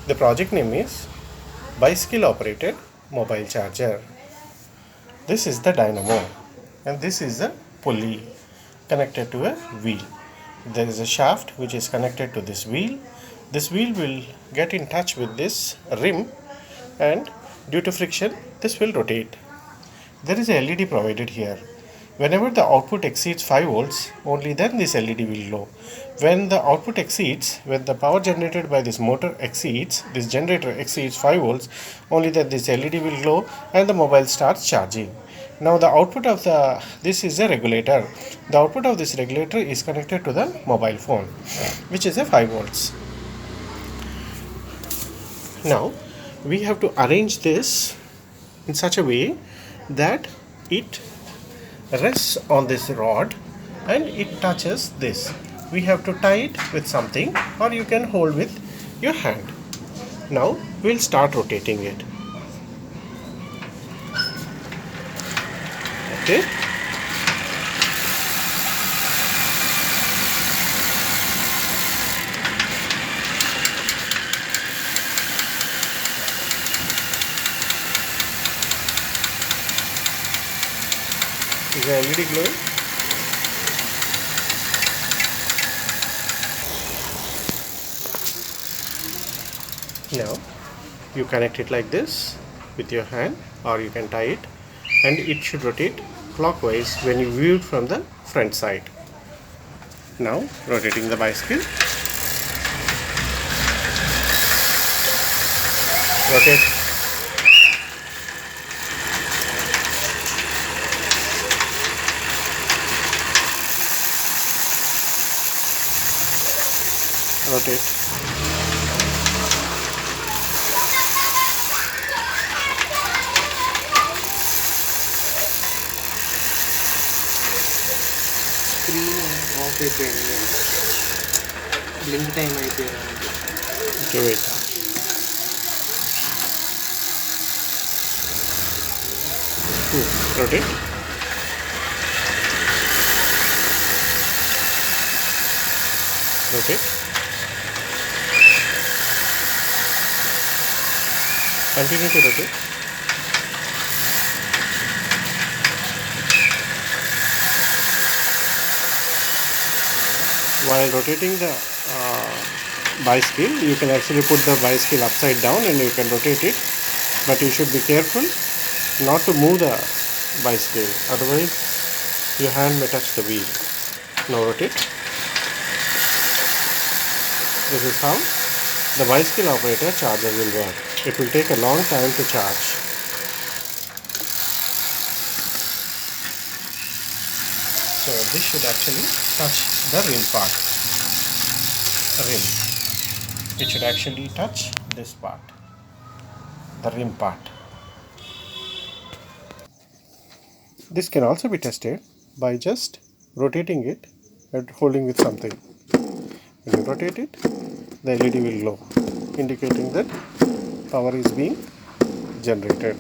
The project name is bicycle operated mobile charger. This is the dynamo and this is a pulley connected to a wheel. There is a shaft which is connected to this wheel. This wheel will get in touch with this rim and due to friction this will rotate. There is a LED provided here. Whenever the output exceeds 5 volts, only then this LED will glow. When the power generated by this generator exceeds 5 volts, only then this LED will glow and the mobile starts charging. Now the output of this is a regulator. The output of this regulator is connected to the mobile phone, which is a 5 volts. Now we have to arrange this in such a way that it rests on this rod and it touches this. We have to tie it with something or you can hold with your hand. Now we'll start rotating it. Okay. Is the LED glowing? Now you connect it like this with your hand or you can tie it and it should rotate clockwise when you view it from the front side. Now rotating the bicycle. Rotate. Rotate. Screen off అయిపోయింది. Blink time అయిపోయింది. Okay, wait. Rotate. Rotate. Continue to rotate. While rotating the bicycle, you can actually put the bicycle upside down and you can rotate it, but you should be careful not to move the bicycle, otherwise your hand may touch the wheel. Now rotate. This is how the bicycle operator charger will work. It will take a long time to charge. So this should actually touch the rim part. Rim. It should actually touch this part. The rim part. This can also be tested by just rotating it and holding with something. When you rotate it, the LED will glow, indicating that power is being generated.